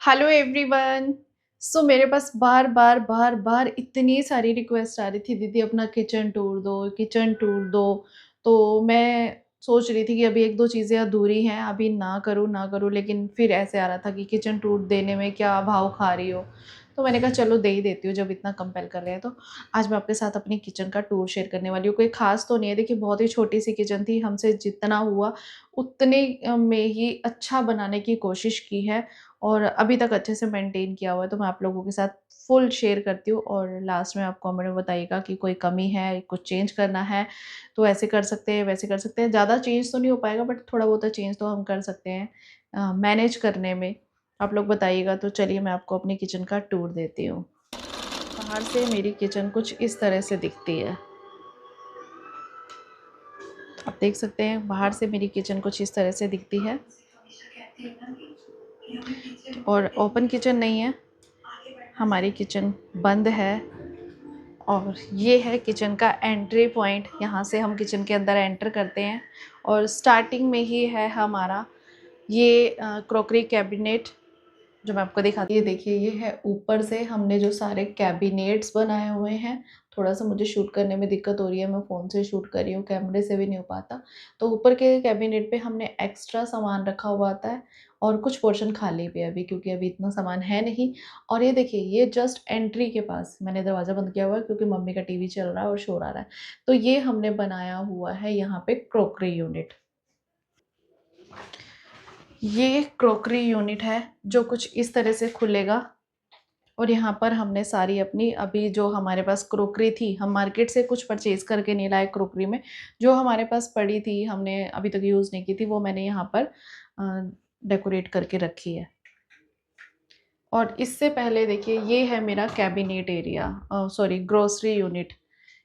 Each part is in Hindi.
Hello everyone. मेरे पास बार बार इतनी सारी रिक्वेस्ट आ रही थी, दीदी अपना किचन टूर दो, किचन टूर दो। तो मैं सोच रही थी कि अभी एक दो चीज़ें अधूरी हैं, अभी ना करूँ, लेकिन फिर ऐसे आ रहा था कि किचन टूर देने में क्या भाव खा रही हो। तो मैंने कहा चलो दे ही देती हूँ, जब इतना कंपेल कर रहे हैं तो। आज मैं आपके साथ अपनी किचन का टूर शेयर करने वाली हूँ। कोई खास तो नहीं है, देखिए बहुत ही छोटी सी किचन थी, हमसे जितना हुआ उतने में ही अच्छा बनाने की कोशिश की है और अभी तक अच्छे से मेंटेन किया हुआ है। तो मैं आप लोगों के साथ फुल शेयर करती हूँ और लास्ट में आप कमेंट में बताइएगा कि कोई कमी है, कुछ चेंज करना है तो ऐसे कर सकते हैं, वैसे कर सकते हैं। ज़्यादा चेंज तो नहीं हो पाएगा बट थोड़ा बहुत चेंज तो हम कर सकते हैं मैनेज करने में। आप लोग बताइएगा। तो चलिए मैं आपको अपनी किचन का टूर देती हूँ। बाहर से मेरी किचन कुछ इस तरह से दिखती है। आप देख सकते हैं बाहर से मेरी किचन कुछ इस तरह से दिखती है और ओपन किचन नहीं है, हमारी किचन बंद है। और ये है किचन का एंट्री पॉइंट, यहाँ से हम किचन के अंदर एंटर करते हैं और स्टार्टिंग में ही है हमारा ये क्रॉकरी कैबिनेट जो मैं आपको दिखाती हूँ। ये देखिए, ये है ऊपर से हमने जो सारे कैबिनेट्स बनाए हुए हैं। थोड़ा सा मुझे शूट करने में दिक्कत हो रही है, मैं फ़ोन से शूट कर रही हूँ, कैमरे से भी नहीं हो पाता। तो ऊपर के कैबिनेट पे हमने एक्स्ट्रा सामान रखा हुआ आता है और कुछ पोर्शन खाली भी है अभी, क्योंकि अभी इतना सामान है नहीं। और ये देखिए, ये जस्ट एंट्री के पास मैंने दरवाज़ा बंद किया हुआ है क्योंकि मम्मी का टीवी चल रहा है और शोर आ रहा है। तो ये हमने बनाया हुआ है यहाँ पे क्रॉकरी यूनिट। ये क्रॉकरी यूनिट है जो कुछ इस तरह से खुलेगा और यहाँ पर हमने सारी अपनी अभी जो हमारे पास क्रोकरी थी, हम मार्केट से कुछ परचेज़ करके नहीं लाए क्रोकरी में, जो हमारे पास पड़ी थी हमने अभी तक यूज़ नहीं की थी, वो मैंने यहाँ पर डेकोरेट करके रखी है। और इससे पहले देखिए, ये है मेरा cabinet area, sorry grocery unit.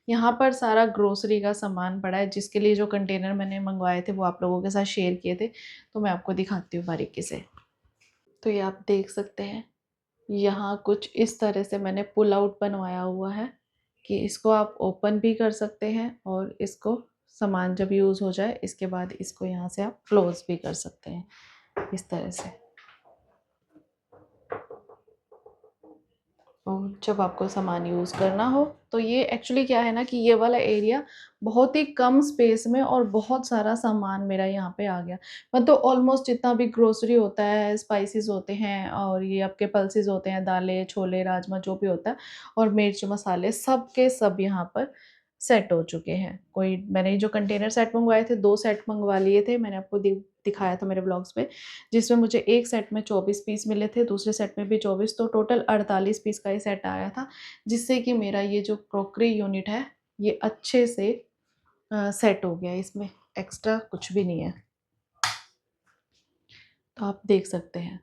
यहाँ पर सारा ग्रोसरी का सामान पड़ा है, जिसके लिए जो कंटेनर मैंने मंगवाए थे वो आप लोगों के साथ शेयर किए थे। तो मैं आपको दिखाती हूँ बारीकी से। तो ये आप देख सकते हैं, यहाँ कुछ इस तरह से मैंने पुल आउट बनवाया हुआ है कि इसको आप ओपन भी कर सकते हैं और इसको सामान जब यूज़ हो जाए इसके बाद इसको यहाँ से आप क्लोज़ भी कर सकते हैं इस तरह से। और जब आपको सामान यूज़ करना हो तो ये एक्चुअली क्या है ना कि ये वाला एरिया बहुत ही कम स्पेस में और बहुत सारा सामान मेरा यहाँ पे आ गया। मतलब ऑलमोस्ट जितना भी ग्रोसरी होता है, स्पाइसेस होते हैं और ये आपके पल्सेस होते हैं, दालें, छोले, राजमा जो भी होता है और मिर्च मसाले सब के सब यहाँ पर सेट हो चुके हैं। कोई मैंने जो कंटेनर सेट मंगवाए थे, 2 सेट मंगवा लिए थे, मैंने आपको दिखाया था मेरे ब्लॉग्स में, जिसमें मुझे एक सेट में 24 पीस मिले थे, दूसरे सेट में भी 24, तो टोटल 48 पीस का ये सेट आया था, जिससे कि मेरा ये जो क्रॉकरी यूनिट है, ये अच्छे से सेट हो गया। इसमें एक्स्ट्रा कुछ भी नहीं है, तो आप देख सकते हैं।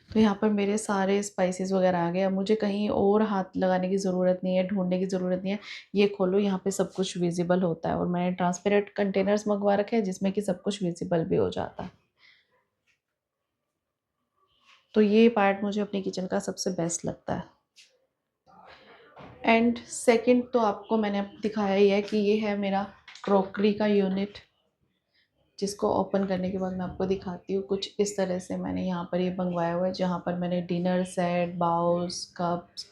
तो यहाँ पर मेरे सारे स्पाइसेस वगैरह आ गए, अब मुझे कहीं और हाथ लगाने की ज़रूरत नहीं है, ढूँढने की ज़रूरत नहीं है। ये खोलो, यहाँ पे सब कुछ विज़िबल होता है और मैंने ट्रांसपेरेंट कंटेनर्स मँगवा रखे हैं, जिसमें कि सब कुछ विज़िबल भी हो जाता है। तो ये पार्ट मुझे अपनी किचन का सबसे बेस्ट लगता है। एंड सेकंड तो आपको मैंने अब दिखाया ही है कि ये है मेरा क्रॉकरी का यूनिट, जिसको ओपन करने के बाद मैं आपको दिखाती हूँ। कुछ इस तरह से मैंने यहाँ पर ये मंगवाया हुआ है, जहाँ पर मैंने डिनर सेट, बाउल्स, कप्स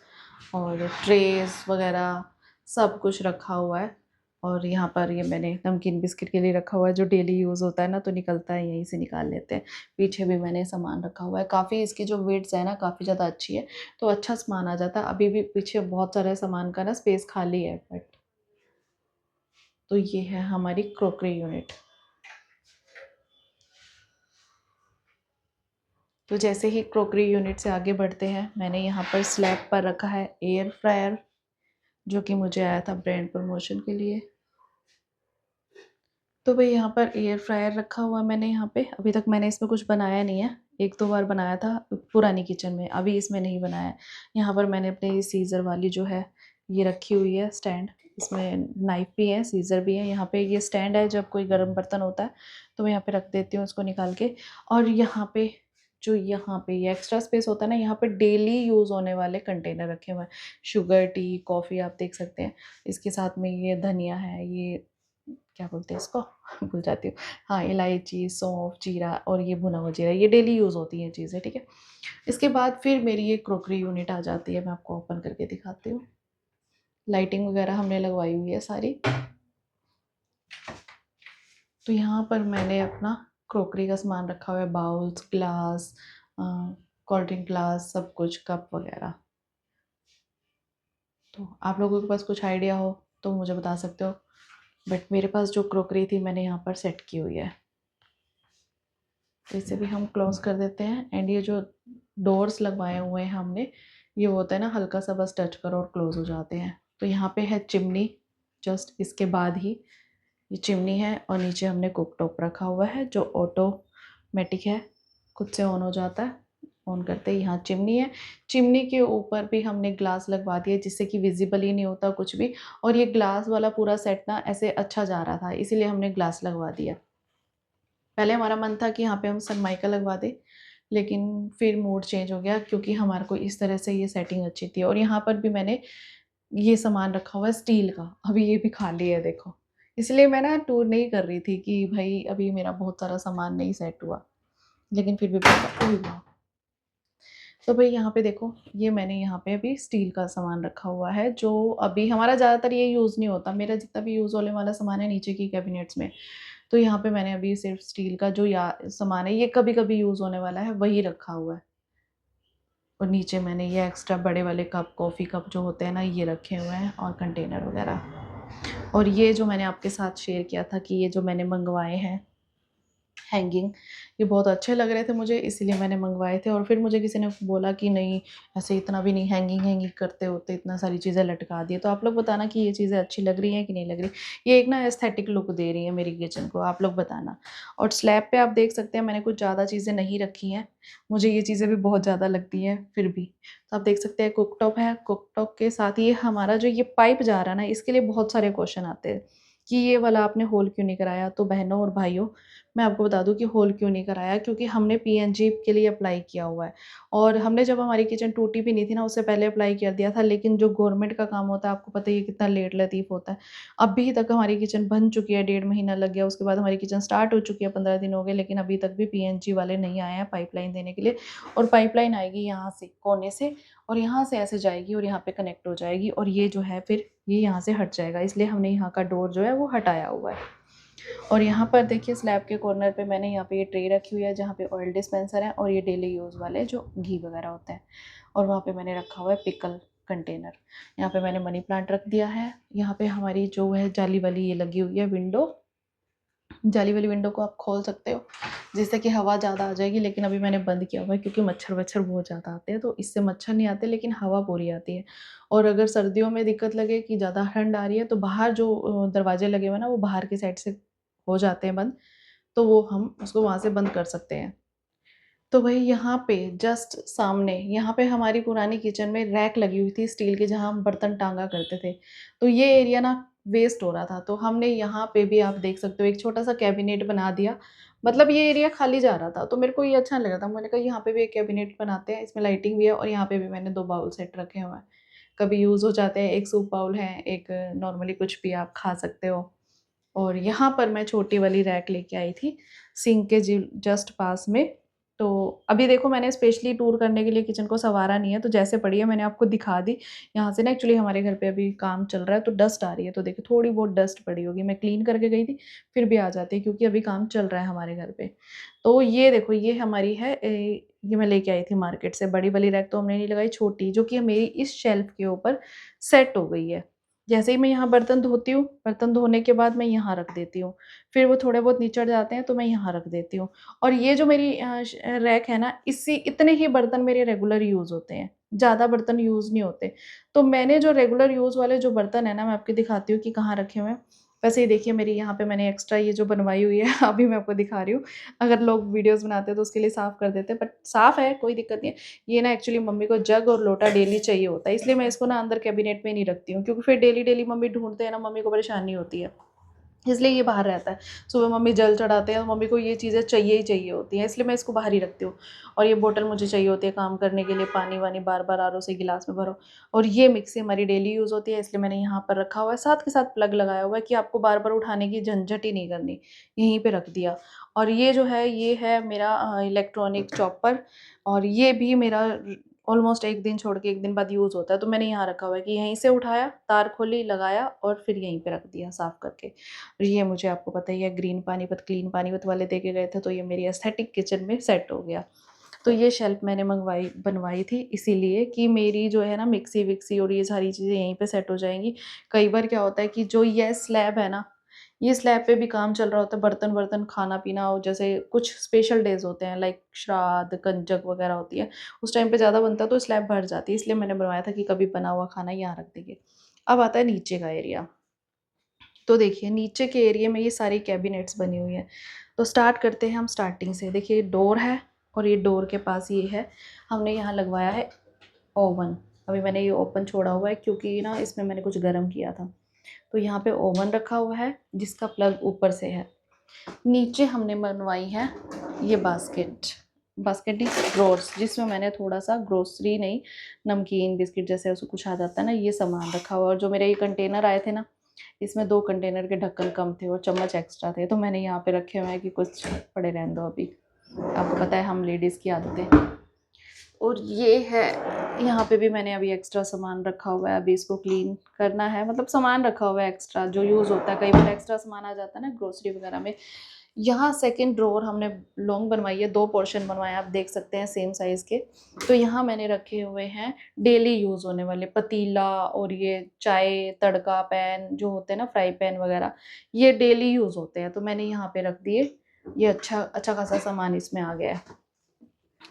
और ट्रेस वगैरह सब कुछ रखा हुआ है। और यहाँ पर ये मैंने नमकीन बिस्किट के लिए रखा हुआ है, जो डेली यूज़ होता है ना, तो निकलता है, यहीं से निकाल लेते हैं। पीछे भी मैंने सामान रखा हुआ है, काफ़ी इसकी जो विड्थ है ना काफ़ी ज़्यादा अच्छी है, तो अच्छा सामान आ जाता है। अभी भी पीछे बहुत सारे सामान का ना स्पेस खाली है बट। तो ये है हमारी क्रॉकरी यूनिट। तो जैसे ही क्रॉकरी यूनिट से आगे बढ़ते हैं, मैंने यहाँ पर स्लैब पर रखा है एयर फ्रायर, जो कि मुझे आया था ब्रांड प्रमोशन के लिए। तो भाई यहाँ पर एयर फ्रायर रखा हुआ मैंने यहाँ पे। अभी तक मैंने इसमें कुछ बनाया नहीं है, एक दो बार बनाया था पुरानी किचन में, अभी इसमें नहीं बनाया। यहाँ पर मैंने अपने सीज़र वाली जो है ये रखी हुई है स्टैंड, इसमें नाइफ़ भी है, सीज़र भी है। यहाँ पे ये स्टैंड है, जब कोई गर्म बर्तन होता है तो मैं यहाँ पे रख देती हूँ उसको निकाल के। और यहाँ पे जो यहाँ पे ये एक्स्ट्रा स्पेस होता है ना, यहाँ पे डेली यूज़ होने वाले कंटेनर रखे हुए हैं। शुगर, टी, कॉफ़ी आप देख सकते हैं। इसके साथ में ये धनिया है, ये क्या बोलते हैं इसको भूल जाती हूँ। हाँ, इलायची, सौंफ, जीरा और ये भुना हुआ जीरा, ये डेली यूज़ होती हैं चीज़ें, ठीक है। इसके बाद फिर मेरी ये क्रॉकरी यूनिट आ जाती है, मैं आपको ओपन करके दिखाती हूँ। लाइटिंग वगैरह हमने लगवाई हुई है सारी। तो यहाँ पर मैंने अपना क्रॉकरी का सामान रखा हुआ है, bowls, glass, cold drink glass, सब कुछ, कप वगैरह। तो आप लोगों के पास कुछ आइडिया हो तो मुझे बता सकते हो, बट मेरे पास जो क्रॉकरी थी मैंने यहाँ पर सेट की हुई है। तो इसे भी हम क्लोज कर देते हैं। एंड ये जो डोर्स लगवाए हुए हैं हमने, ये होता है ना, हल्का सा बस टच करो और क्लोज हो जाते हैं। तो यहाँ पे है चिमनी, जस्ट इसके बाद ही ये चिमनी है, और नीचे हमने कुक टॉप रखा हुआ है जो ऑटोमेटिक है, खुद से ऑन हो जाता है। ऑन करते ही यहाँ चिमनी है। चिमनी के ऊपर भी हमने ग्लास लगवा दिया जिससे कि विजिबल ही नहीं होता कुछ भी। और ये ग्लास वाला पूरा सेट ना ऐसे अच्छा जा रहा था, इसीलिए हमने ग्लास लगवा दिया। पहले हमारा मन था कि यहाँ पे हम सनमाइका लगवा दें, लेकिन फिर मूड चेंज हो गया क्योंकि हमारे को इस तरह से ये सेटिंग अच्छी थी। और यहाँ पर भी मैंने ये सामान रखा हुआ है स्टील का, अभी ये भी खाली है देखो। इसलिए मैं ना टूर नहीं कर रही थी कि भाई अभी मेरा बहुत सारा सामान नहीं सेट हुआ, लेकिन फिर भी तो भाई यहाँ पे देखो, ये मैंने यहाँ पे अभी स्टील का सामान रखा हुआ है जो अभी हमारा ज़्यादातर ये यूज़ नहीं होता। मेरा जितना भी यूज़ होने वाला सामान है नीचे की कैबिनेट्स में, तो यहाँ पे मैंने अभी सिर्फ स्टील का जो या सामान है ये कभी कभी यूज़ होने वाला है वही रखा हुआ है। और नीचे मैंने ये एक्स्ट्रा बड़े वाले कप, कॉफ़ी कप जो होते हैं ना, ये रखे हुए हैं, और कंटेनर वगैरह। और ये जो मैंने आपके साथ शेयर किया था कि ये जो मैंने मंगवाए हैं हैंगिंग, ये बहुत अच्छे लग रहे थे मुझे, इसीलिए मैंने मंगवाए थे। और फिर मुझे किसी ने बोला कि नहीं, ऐसे इतना भी नहीं हैंगिंग हैंगिंग करते होते, इतना सारी चीज़ें लटका दी। तो आप लोग बताना कि ये चीज़ें अच्छी लग रही हैं कि नहीं लग रही। ये एक ना एस्थेटिक लुक दे रही है मेरी किचन को, आप लोग बताना। और स्लैब पे आप देख सकते हैं मैंने कुछ ज़्यादा चीज़ें नहीं रखी हैं, मुझे ये चीज़ें भी बहुत ज़्यादा लगती हैं फिर भी। तो आप देख सकते हैं कुकटॉप है, कुकटॉप के साथ ये हमारा जो ये पाइप जा रहा है ना, इसके लिए बहुत सारे क्वेश्चन आते हैं कि ये वाला आपने होल क्यों नहीं कराया। तो बहनों और भाइयों, मैं आपको बता दूं कि होल क्यों नहीं कराया, क्योंकि हमने पीएनजी के लिए अप्लाई किया हुआ है। और हमने जब हमारी किचन टूटी भी नहीं थी ना, उससे पहले अप्लाई कर दिया था। लेकिन जो गवर्नमेंट का काम होता है आपको पता ही है कितना लेट लतीफ़ होता है। अभी तक हमारी किचन बन चुकी है, 1.5 महीना लग गया, उसके बाद हमारी किचन स्टार्ट हो चुकी है, 15 दिन हो गए, लेकिन अभी तक भी पीएनजी वाले नहीं आए हैं पाइपलाइन देने के लिए। और पाइपलाइन आएगी यहाँ से कोने से, और यहाँ से ऐसे जाएगी और यहाँ पे कनेक्ट हो जाएगी, और ये जो है फिर ये यहाँ से हट जाएगा, इसलिए हमने यहाँ का डोर जो है वो हटाया हुआ है। और यहाँ पर देखिए स्लैब के कॉर्नर पे मैंने यहाँ पे ये ट्रे रखी हुई है जहाँ पे ऑयल डिस्पेंसर है, और ये डेली यूज़ वाले जो घी वगैरह होते हैं। और वहाँ पे मैंने रखा हुआ है पिकल कंटेनर। यहाँ पे मैंने मनी प्लांट रख दिया है। यहाँ पे हमारी जो है जाली वाली ये लगी हुई है विंडो, जाली वाली विंडो को आप खोल सकते हो जिससे कि हवा ज़्यादा आ जाएगी, लेकिन अभी मैंने बंद किया हुआ है क्योंकि मच्छर वच्छर बहुत ज़्यादा आते हैं। तो इससे मच्छर नहीं आते लेकिन हवा पूरी आती है। और अगर सर्दियों में दिक्कत लगे कि ज़्यादा ठंड आ रही है, तो बाहर जो दरवाजे लगे हुए हैं ना, वो बाहर की साइड से हो जाते हैं बंद, तो वो हम उसको वहाँ से बंद कर सकते हैं। तो भाई यहाँ पे जस्ट सामने यहाँ पे हमारी पुरानी किचन में रैक लगी हुई थी स्टील की, जहाँ हम बर्तन टांगा करते थे। तो ये एरिया ना वेस्ट हो रहा था, तो हमने यहाँ पे भी आप देख सकते हो एक छोटा सा कैबिनेट बना दिया। मतलब ये एरिया खाली जा रहा था तो मेरे को ये अच्छा नहीं लगा था, मैंने कहा यहाँ पे भी एक कैबिनेट बनाते हैं, इसमें लाइटिंग भी है। और यहाँ पे भी मैंने 2 बाउल सेट रखे हुए हैं, कभी यूज़ हो जाते हैं। एक सूप बाउल है, एक नॉर्मली कुछ भी आप खा सकते हो। और यहाँ पर मैं छोटी वाली रैक लेके आई थी सिंक के जस्ट पास में। तो अभी देखो मैंने स्पेशली टूर करने के लिए किचन को संवारा नहीं है, तो जैसे पड़ी है मैंने आपको दिखा दी। यहाँ से ना एक्चुअली हमारे घर पे अभी काम चल रहा है तो डस्ट आ रही है, तो देखो थोड़ी बहुत डस्ट पड़ी होगी, मैं क्लीन करके गई थी फिर भी आ जाती है क्योंकि अभी काम चल रहा है हमारे घर पे। तो ये देखो ये हमारी है ये मैं लेके आई थी मार्केट से। बड़ी वाली रैक तो हमने नहीं लगाई, छोटी जो कि मेरी इस शेल्फ के ऊपर सेट हो गई है। जैसे ही मैं यहाँ बर्तन धोती हूँ, बर्तन धोने के बाद मैं यहाँ रख देती हूँ, फिर वो थोड़े बहुत निचड़ जाते हैं तो मैं यहाँ रख देती हूँ। और ये जो मेरी रैक है ना, इसी इतने ही बर्तन मेरे रेगुलर यूज़ होते हैं, ज़्यादा बर्तन यूज़ नहीं होते। तो मैंने जो रेगुलर यूज़ वाले जो बर्तन है ना, मैं आपको दिखाती हूँ कि कहाँ रखे हुए हैं। वैसे ही देखिए मेरी यहाँ पे मैंने एक्स्ट्रा ये जो बनवाई हुई है अभी मैं आपको दिखा रही हूँ। अगर लोग वीडियोज़ बनाते हैं तो उसके लिए साफ़ कर देते हैं, बट साफ़ है कोई दिक्कत नहीं है। ये ना एक्चुअली मम्मी को जग और लोटा डेली चाहिए होता है, इसलिए मैं इसको ना अंदर कैबिनेट में नहीं रखती हूँ, क्योंकि फिर डेली डेली मम्मी ढूंढते हैं ना, मम्मी को परेशानी होती है। इसलिए ये बाहर रहता है। सुबह मम्मी जल चढ़ाते हैं, मम्मी को ये चीज़ें चाहिए ही चाहिए होती हैं, इसलिए मैं इसको बाहर ही रखती हूँ। और ये बोतल मुझे चाहिए होती है काम करने के लिए, पानी-वानी बार-बार आरओ से गिलास में भरो। और ये मिक्सी हमारी डेली यूज़ होती है, इसलिए मैंने यहाँ पर रखा हुआ है, साथ के साथ प्लग लगाया हुआ है कि आपको बार-बार उठाने की झंझट ही नहीं करनी, यहीं पे रख दिया। और ये जो है, ये है मेरा इलेक्ट्रॉनिक चॉपर, और ये भी मेरा ऑलमोस्ट 1 दिन छोड़ के 1 दिन बाद यूज़ होता है, तो मैंने यहाँ रखा हुआ है कि यहीं से उठाया, तार खोली, लगाया और फिर यहीं पे रख दिया साफ़ करके। और ये मुझे आपको पता ही है, ग्रीन पानीपत, क्लीन पानीपत वाले दे के गए थे, तो ये मेरी एस्थेटिक किचन में सेट हो गया। तो ये शेल्फ़ मैंने बनवाई थी इसीलिए कि मेरी जो है ना मिक्सी-विक्सी और ये सारी चीज़ें यहीं पे सेट हो जाएँगी। कई बार क्या होता है कि जो ये स्लैब है ना, ये स्लैब पे भी काम चल रहा होता है, बर्तन-वर्तन, खाना-पीना, और जैसे कुछ स्पेशल डेज़ होते हैं लाइक श्राद्ध, कंजक वगैरह होती है, उस टाइम पे ज़्यादा बनता है तो स्लैब भर जाती है, इसलिए मैंने बनवाया था कि कभी बना हुआ खाना यहाँ रख देंगे। अब आता है नीचे का एरिया। तो देखिए, नीचे के एरिया में ये सारी कैबिनेट्स बनी हुई हैं। तो स्टार्ट करते हैं हम स्टार्टिंग से। देखिए, डोर है और ये डोर के पास ये है, हमने यहाँ लगवाया है ओवन। अभी मैंने ये ओपन छोड़ा हुआ है क्योंकि ना इसमें मैंने कुछ गरम किया था। तो यहाँ पे ओवन रखा हुआ है जिसका प्लग ऊपर से है। नीचे हमने बनवाई है ये बास्केट, बास्केट नहीं, ड्रॉर्स, जिसमें मैंने थोड़ा-सा ग्रोसरी नहीं, नमकीन, बिस्किट जैसे उसमें कुछ आ जाता है ना, ये सामान रखा हुआ है। और जो मेरे ये कंटेनर आए थे ना, इसमें 2 कंटेनर के ढक्कन कम थे और चम्मच एक्स्ट्रा थे, तो मैंने यहाँ पे रखे हुए हैं कि कुछ पड़े रहने दो अभी। आपको पता है हम लेडीज़ की आदतें। और ये है, यहाँ पे भी मैंने अभी एक्स्ट्रा सामान रखा हुआ है, अभी इसको क्लीन करना है, मतलब सामान रखा हुआ है एक्स्ट्रा जो यूज़ होता है, कई बार एक्स्ट्रा सामान आ जाता है ना ग्रोसरी वगैरह में। यहाँ सेकंड ड्रॉअर हमने लॉन्ग बनवाई है, 2 पोर्शन बनवाए हैं, आप देख सकते हैं सेम साइज़ के। तो यहाँ मैंने रखे हुए हैं डेली यूज़ होने वाले पतीला, और ये चाय तड़का पैन जो होते हैं ना, फ्राई पैन वगैरह, ये डेली यूज़ होते हैं, तो मैंने यहाँ पे रख दिए। ये अच्छा अच्छा खासा सामान इसमें आ गया है।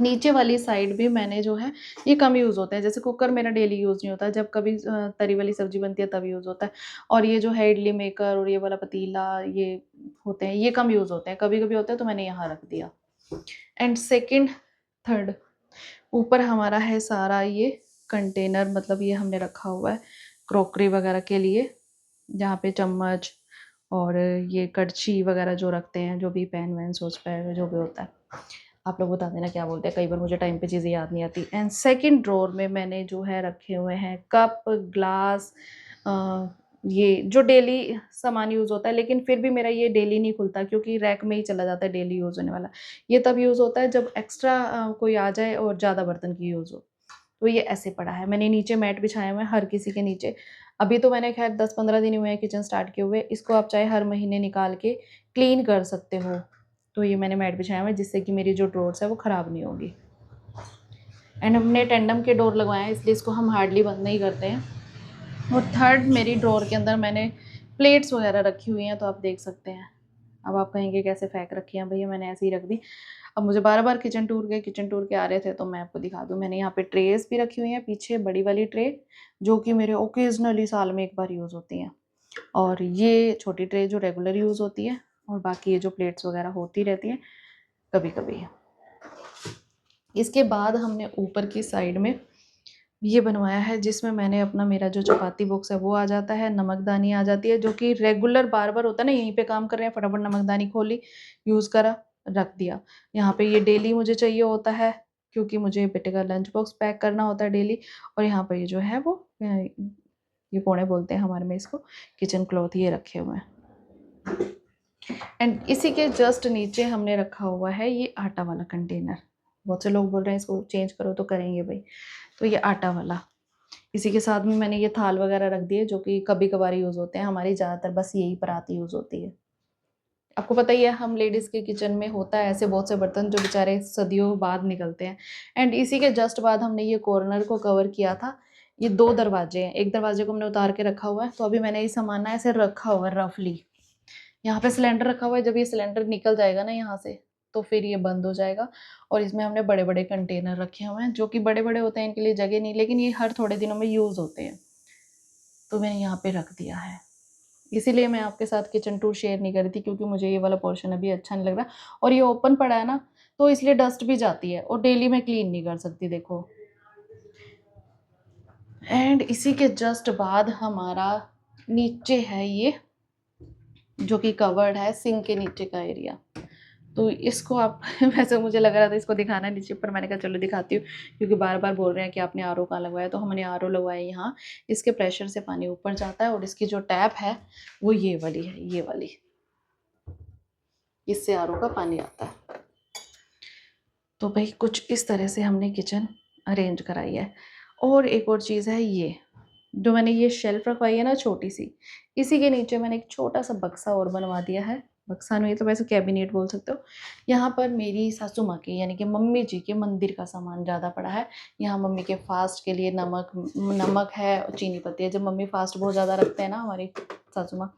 नीचे वाली साइड भी मैंने जो है, ये कम यूज़ होते हैं, जैसे कुकर मेरा डेली यूज़ नहीं होता है, जब कभी तरी वाली सब्ज़ी बनती है तब यूज़ होता है। और ये जो है इडली मेकर और ये वाला पतीला, ये होते हैं, ये कम यूज़ होते हैं, कभी-कभी होते हैं तो मैंने यहाँ रख दिया। एंड सेकंड, थर्ड, ऊपर हमारा है सारा ये कंटेनर, मतलब ये हमने रखा हुआ है क्रॉकरी वगैरह के लिए, जहाँ पे चम्मच और ये कड़छी वगैरह जो रखते हैं, जो भी पैन वैन सॉस पैन जो भी होता है। आप लोग बता देना क्या बोलते हैं, कई बार मुझे टाइम पे चीज़ें याद नहीं आती। एंड सेकंड ड्रॉअर में मैंने जो है रखे हुए हैं कप, ग्लास, अ, ये जो डेली सामान यूज़ होता है, लेकिन फिर भी मेरा ये डेली नहीं खुलता क्योंकि रैक में ही चला जाता है डेली यूज़ होने वाला। ये तब यूज़ होता है जब एक्स्ट्रा कोई आ जाए और ज़्यादा बर्तन की यूज़ हो। तो ये ऐसे पड़ा है। मैंने नीचे मैट बिछाए हुए हैं हर किसी के नीचे। अभी तो मैंने ख़ैर 10-15 दिन ही हुए हैं किचन स्टार्ट किए हुए। इसको आप चाहे हर महीने निकाल के क्लीन कर सकते हो। तो ये मैंने मैट बिछाया हुआ है जिससे कि मेरी जो ड्रॉर्स है वो ख़राब नहीं होगी। एंड हमने टेंडम के डोर लगवाए हैं, इसलिए इसको हम हार्डली बंद नहीं करते हैं। और थर्ड, मेरी ड्रॉअर के अंदर मैंने प्लेट्स वगैरह रखी हुई हैं, तो आप देख सकते हैं। अब आप कहेंगे कैसे फेंक रखी हैं भैया, मैंने ऐसे ही रख दी। अब मुझे बार-बार किचन टूर के आ रहे थे, तो मैं आपको दिखा दूँ। मैंने यहाँ पे ट्रेज़ भी रखी हुई हैं पीछे, बड़ी वाली ट्रे, जो कि मेरे ओकेज़नली साल में 1 बार यूज़ होती हैं। और ये छोटी ट्रे जो रेगुलर यूज़ होती है, और बाकी ये जो प्लेट्स वगैरह होती रहती हैं कभी-कभी। इसके बाद हमने ऊपर की साइड में ये बनवाया है जिसमें मैंने अपना, मेरा जो चपाती बॉक्स है वो आ जाता है, नमकदानी आ जाती है, जो कि रेगुलर बार-बार होता है ना, यहीं पे काम कर रहे हैं, फटाफट नमकदानी खोली, यूज़ करा, रख दिया। यहाँ पे ये डेली मुझे चाहिए होता है क्योंकि मुझे बेटे का लंच बॉक्स पैक करना होता है डेली। और यहाँ पे ये जो है वो ये कोने बोलते हैं हमारे में इसको, किचन क्लॉथ ये रखे हुए हैं। एंड इसी के जस्ट नीचे हमने रखा हुआ है ये आटा वाला कंटेनर। बहुत से लोग बोल रहे हैं इसको चेंज करो, तो करेंगे भाई। तो ये आटा वाला, इसी के साथ में मैंने ये थाल वगैरह रख दिए जो कि कभी-कभार यूज़ होते हैं, हमारी ज़्यादातर बस यही परात यूज़ होती है। आपको पता ही है हम लेडीज़ के किचन में होता है ऐसे बहुत से बर्तन जो बेचारे सदियों बाद निकलते हैं। एंड इसी के जस्ट बाद हमने ये कॉर्नर को कवर किया था। ये 2 दरवाजे हैं, एक दरवाजे को हमने उतार के रखा हुआ है, तो अभी मैंने ये सामान ना ऐसे रखा हुआ है रफली। यहाँ पे सिलेंडर रखा हुआ है, जब ये सिलेंडर निकल जाएगा ना यहाँ से, तो फिर ये बंद हो जाएगा। और इसमें हमने बड़े-बड़े कंटेनर रखे हुए हैं, जो कि बड़े-बड़े होते हैं, इनके लिए जगह नहीं, लेकिन ये हर थोड़े दिनों में यूज़ होते हैं। तो मैंने यहाँ पे रख दिया है। इसीलिए मैं आपके साथ किचन टूर शेयर नहीं कर रही थी क्योंकि मुझे ये वाला पोर्शन अभी अच्छा नहीं लग रहा। और ये ओपन पड़ा है ना, तो इसलिए डस्ट भी जाती है और डेली मैं क्लीन नहीं कर सकती, देखो। एंड इसी के जस्ट बाद हमारा नीचे है ये जो कि कवर्ड है, सिंक के नीचे का एरिया। तो इसको आप वैसे मुझे लग रहा था इसको दिखाना नीचे, पर मैंने कहा चलो दिखाती हूँ, क्योंकि बार-बार बोल रहे हैं कि आपने आरओ कहाँ लगवाया, तो हमने आरओ लगवाया यहाँ। इसके प्रेशर से पानी ऊपर जाता है और इसकी जो टैप है वो ये वाली है, ये वाली। इससे आरओ का पानी आता है। तो भाई कुछ इस तरह से हमने किचन अरेंज कराई है। और एक और चीज़ है, ये जो मैंने ये शेल्फ रखवाई है ना छोटी सी, इसी के नीचे मैंने एक छोटा सा बक्सा और बनवा दिया है। बक्सा नहीं तो वैसे कैबिनेट बोल सकते हो। यहाँ पर मेरी सासू माँ के यानी कि मम्मी जी के मंदिर का सामान ज़्यादा पड़ा है। यहाँ मम्मी के फास्ट के लिए नमक है और चीनी पत्ती है। जब मम्मी फास्ट बहुत ज़्यादा रखते हैं ना हमारी सासू माँ,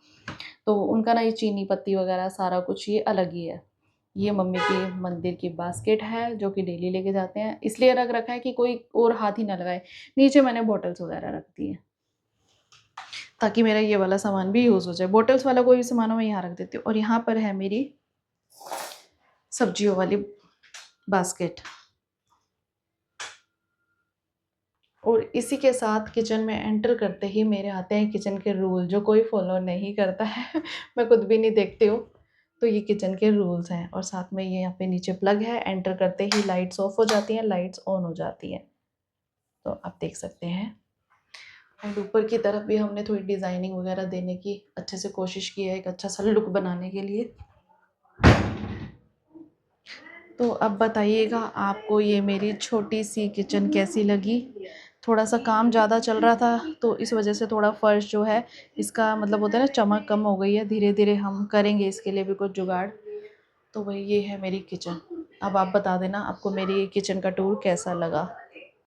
तो उनका ना ये चीनी पत्ती वगैरह सारा कुछ ये अलग ही है। ये मम्मी की मंदिर की बास्केट है जो कि डेली लेके जाते हैं, इसलिए रख रखा है कि कोई और हाथ ही ना लगाए। नीचे मैंने बॉटल्स वगैरह रख दी है ताकि मेरा ये वाला सामान भी यूज़ हो जाए। बॉटल्स वाला कोई भी सामान हो मैं यहाँ रख देती हूँ। और यहाँ पर है मेरी सब्जियों वाली बास्केट। और इसी के साथ किचन में एंटर करते ही मेरे आते हैं किचन के रूल, जो कोई फॉलो नहीं करता है मैं खुद भी नहीं देखती हूँ। तो ये किचन के रूल्स हैं। और साथ में ये यहाँ पे नीचे प्लग है, एंटर करते ही लाइट्स ऑफ हो जाती हैं, लाइट्स ऑन हो जाती हैं। तो आप देख सकते हैं। और ऊपर की तरफ भी हमने थोड़ी डिज़ाइनिंग वगैरह देने की अच्छे से कोशिश की है, एक अच्छा सा लुक बनाने के लिए। तो अब बताइएगा आपको ये मेरी छोटी सी किचन कैसी लगी। थोड़ा सा काम ज़्यादा चल रहा था तो इस वजह से थोड़ा फ़र्श जो है इसका मतलब होता है ना चमक कम हो गई है। धीरे धीरे हम करेंगे इसके लिए भी कुछ जुगाड़। तो वही ये है मेरी किचन। अब आप बता देना आपको मेरी किचन का टूर कैसा लगा।